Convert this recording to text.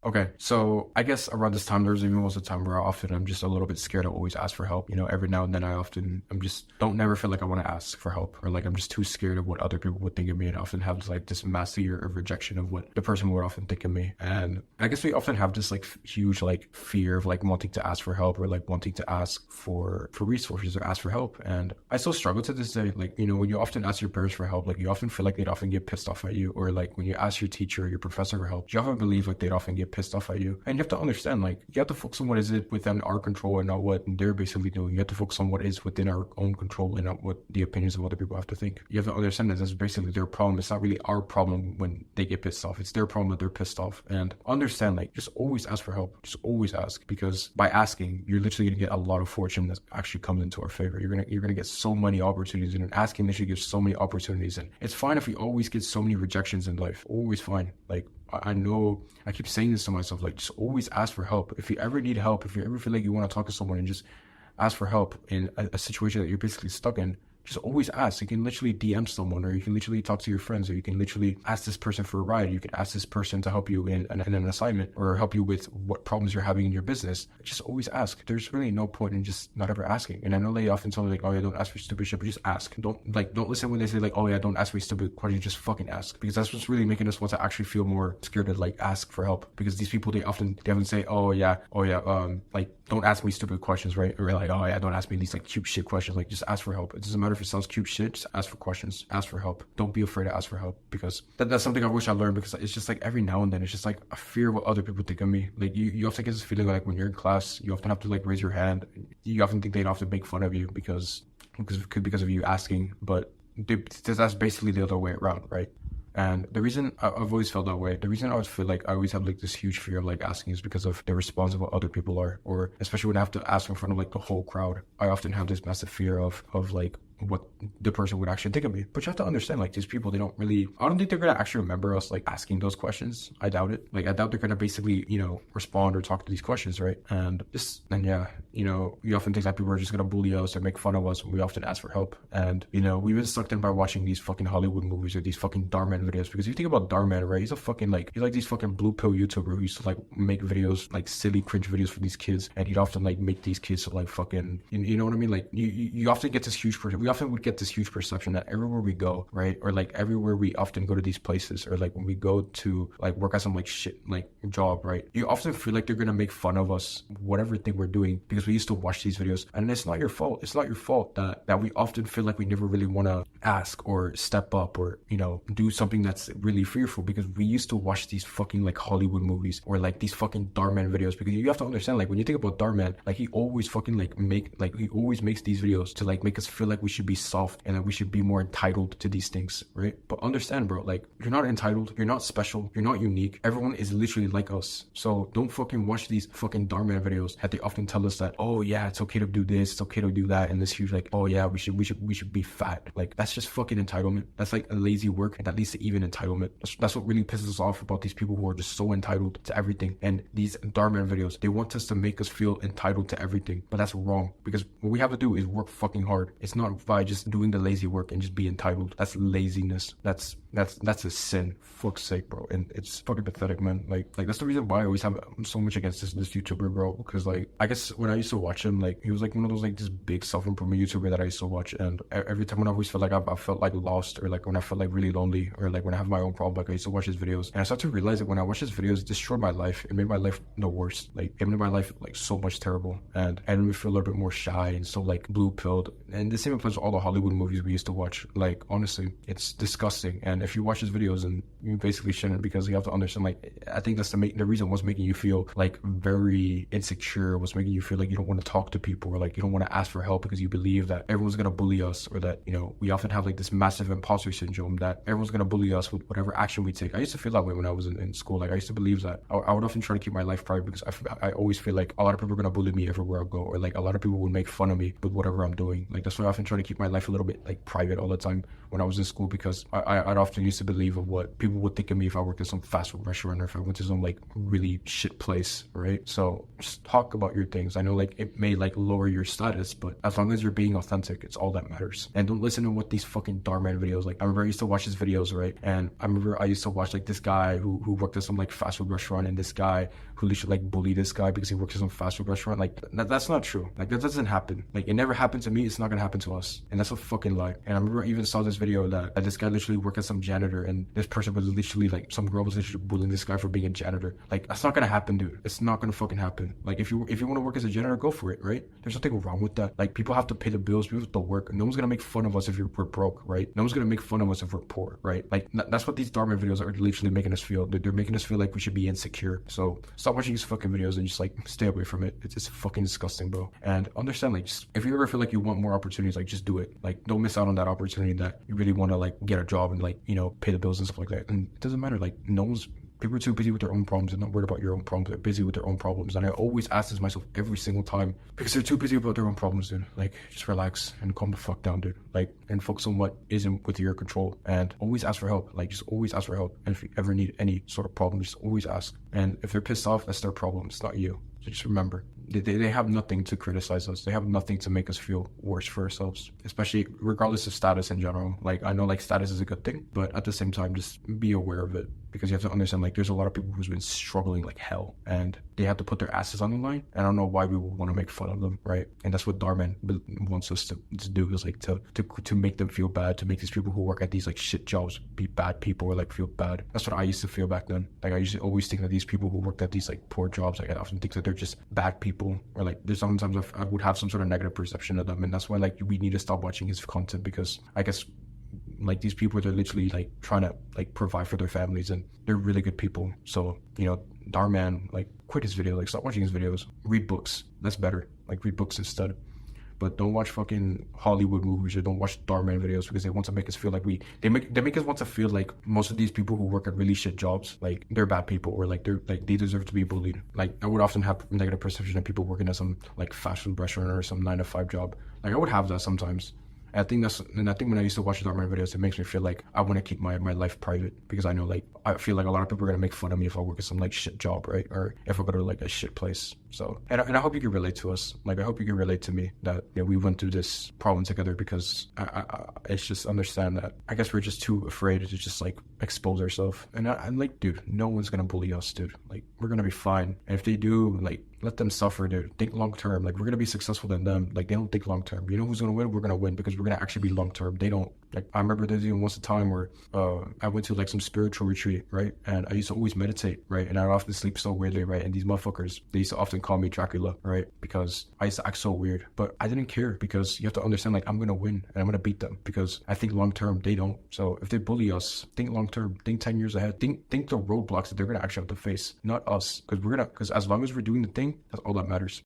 Okay, so I guess around this time, there's even most of the time where I'm just a little bit scared to always ask for help. Every now and then I'm just don't never feel like I want to ask for help, or like I'm just too scared of what other people would think of me, and I often have like this massive fear of rejection of what the person would often think of me. And I guess we often have this like huge like fear of like wanting to ask for help, or like wanting to ask for resources or ask for help. And I still struggle to this day. Like, when you often ask your parents for help, like you often feel like they'd often get pissed off at you, or like when you ask your teacher or your professor for help, you often believe like they'd often get pissed off at you. And you have to understand, like, you have to focus on what is it within our control and not what they're basically doing. You have to focus on what is within our own control and not what the opinions of other people have to think. You have to understand that that's basically their problem. It's not really our problem when they get pissed off. It's their problem that they're pissed off. And understand, like, just always ask for help. Just always ask, because by asking, you're literally gonna get a lot of fortune that actually comes into our favor. You're gonna get so many opportunities, and asking literally gives so many opportunities. And it's fine if we always get so many rejections in life. Always fine. Like, I know I keep saying this to myself, like, just always ask for help. If you ever need help, if you ever feel like you want to talk to someone, and just ask for help in a situation that you're basically stuck in, just always ask. You can literally DM someone, or you can literally talk to your friends, or you can literally ask this person for a ride. You can ask this person to help you in an assignment, or help you with what problems you're having in your business. Just always ask. There's really no point in just not ever asking. And I know they often tell me like, oh yeah, don't ask for stupid shit, but just ask. Don't listen when they say like, oh yeah, don't ask for stupid questions. Just fucking ask, because that's what's really making us want to actually feel more scared to like ask for help. Because these people, they often say, oh yeah, like, don't ask me stupid questions, right? Or like, oh yeah, don't ask me these like cute shit questions. Like, just ask for help. It doesn't matter if it sounds cute shit. Just ask for questions. Ask for help. Don't be afraid to ask for help, because that's something I wish I learned. Because it's just like every now and then, it's just like a fear of what other people think of me. Like, you often get this feeling like when you're in class, you often have to like raise your hand. You often think they'd often make fun of you because of you asking, but that's basically the other way around, right? And the reason I've always felt that way, the reason I always feel like I always have like this huge fear of like asking, is because of the response of what other people are, or especially when I have to ask in front of like the whole crowd. I often have this massive fear of like what the person would actually think of me. But you have to understand, like, these people, I don't think they're gonna actually remember us like asking those questions. I doubt it. Like, I doubt they're gonna basically, respond or talk to these questions, right? And yeah, you often think that people are just gonna bully us or make fun of us when we often ask for help. And we've been sucked in by watching these fucking Hollywood movies or these fucking Darman videos. Because if you think about Darman, right, he's like these fucking blue pill YouTuber who used to like make videos, like silly cringe videos for these kids, and he'd often like make these kids like fucking, you know what I mean? Like, you often get this huge we often would get this huge perception that everywhere we go, right, or like everywhere we often go to these places, or like when we go to like work at some like shit like job, right, you often feel like they're gonna make fun of us, whatever thing we're doing, because we used to watch these videos. And it's not your fault. It's not your fault that we often feel like we never really want to ask or step up, or do something that's really fearful, because we used to watch these fucking like Hollywood movies, or like these fucking Darman videos. Because you have to understand, like, when you think about Darman, like, he always fucking like he always makes these videos to like make us feel like we should be soft and that we should be more entitled to these things, right? But understand, bro, like, you're not entitled, you're not special, you're not unique. Everyone is literally like us. So don't fucking watch these fucking Darman videos that they often tell us that, oh yeah, it's okay to do this, it's okay to do that, and this huge like, oh yeah, we should be fat. Like, that's just fucking entitlement. That's like a lazy work, and that leads to even entitlement. That's what really pisses us off about these people who are just so entitled to everything. And these Darman videos, they want us to make us feel entitled to everything, but that's wrong. Because what we have to do is work fucking hard. It's not by just doing the lazy work and just be entitled. That's laziness. That's a sin. Fuck's sake, bro. And it's fucking pathetic, man. Like that's the reason why I always have so much against this YouTuber, bro. Because like, I guess when I used to watch him, like, he was like one of those like this big self-improvement YouTuber that I used to watch. And every time when I always felt like I felt like lost, or like when I felt like really lonely, or like when I have my own problem, like, I used to watch his videos, and I started to realize that when I watched his videos, it destroyed my life. It made my life no worse. Like, it made my life like so much terrible, and I made me feel a little bit more shy and so like blue pilled. And the same applies to all the Hollywood movies we used to watch. Like, honestly, it's disgusting. And if you watch his videos, and you basically shouldn't, because you have to understand, like, I think that's the reason was making you feel like very insecure, was making you feel like you don't want to talk to people, or like you don't want to ask for help, because you believe that everyone's gonna bully us, or that we often have like this massive imposter syndrome that everyone's gonna bully us with whatever action we take. I used to feel that way when I was in school. Like, I used to believe that. I would often try to keep my life private, because I always feel like a lot of people are gonna bully me everywhere I go, or like a lot of people would make fun of me with whatever I'm doing. Like, that's why I often try to keep my life a little bit like private all the time when I was in school, because I'd often used to believe of what people people would think of me if I worked at some fast food restaurant or if I went to some like really shit place, right? So just talk about your things. I know like it may like lower your status, but as long as you're being authentic, it's all that matters. And don't listen to what these fucking Darman videos. Like I remember I used to watch his videos, right? And I remember I used to watch like this guy who worked at some like fast food restaurant, and this guy who literally like bullied this guy because he works at some fast food restaurant. Like that's not true. Like that doesn't happen. Like it never happened to me. It's not gonna happen to us. And that's a fucking lie. And I remember I even saw this video that this guy literally worked as some janitor, and this person was literally like, some girl was literally bullying this guy for being a janitor. Like that's not gonna happen, dude. It's not gonna fucking happen. Like if you want to work as a janitor, go for it, right? There's nothing wrong with that. Like people have to pay the bills, people have to work. No one's gonna make fun of us if we're broke, right? No one's gonna make fun of us if we're poor, right? Like that's what these Darman videos are literally making us feel. They're making us feel like we should be insecure. So stop watching these fucking videos and just like stay away from it. It's just fucking disgusting, bro. And understand, like, just, if you ever feel like you want more opportunities, like just do it. Like don't miss out on that opportunity that you really want to like get a job and like, you know, pay the bills and stuff like that. And it doesn't matter. Like people are too busy with their own problems. They're not worried about your own problems. They're busy with their own problems. And I always ask this myself every single time, because they're too busy about their own problems, dude. Like, just relax and calm the fuck down, dude. Like, and focus on what isn't with your control. And always ask for help. Like, just always ask for help. And if you ever need any sort of problem, just always ask. And if they're pissed off, that's their problem. It's not you. So just remember, they have nothing to criticize us. They have nothing to make us feel worse for ourselves, especially regardless of status in general. Like, I know like status is a good thing, but at the same time, just be aware of it, because you have to understand, like, there's a lot of people who's been struggling like hell, and they have to put their asses on the line. And I don't know why we would want to make fun of them, right? And that's what Darman wants us to do, is like to make them feel bad, to make these people who work at these like shit jobs be bad people or like feel bad. That's what I used to feel back then. Like I used to always think that these people who worked at these like poor jobs, like I often think that they're just bad people, or like there's sometimes I would have some sort of negative perception of them. And that's why like we need to stop watching his content, because I guess like these people, they're literally like trying to like provide for their families, and they're really good people. So, you know, Darman, like, quit his video, like stop watching his videos, read books. That's better. Like read books instead. But don't watch fucking Hollywood movies, or don't watch Darman videos, because they want to make us feel like they make us want to feel like most of these people who work at really shit jobs, like they're bad people, or like they deserve to be bullied. Like I would often have negative perception of people working at some like fast food restaurant or some 9 to 5 job. Like I would have that sometimes. I think when I used to watch Darman videos, it makes me feel like I want to keep my life private, because I know like I feel like a lot of people are gonna make fun of me if I work at some like shit job, right? Or if I go to like a shit place. So and I hope you can relate to us. Like I hope you can relate to me that we went through this problem together, because I it's just understand that I guess we're just too afraid to just like expose ourselves. And I'm like, dude, no one's gonna bully us, dude. Like we're gonna be fine. And if they do, like, let them suffer, dude. Think long term. Like we're gonna be successful than them. Like they don't think long term. You know who's gonna win? We're gonna win, because we're gonna actually be long term. They don't. Like I remember there's even once a time where I went to like some spiritual retreat, right? And I used to always meditate, right? And I would often sleep so weirdly, right? And these motherfuckers, they used to often call me Dracula, right? Because I used to act so weird. But I didn't care, because you have to understand, like, I'm gonna win and I'm gonna beat them, because I think long term, they don't. So if they bully us, think long term. Think 10 years ahead. Think the roadblocks that they're gonna actually have to face, not us. Because as long as we're doing the thing, that's all that matters.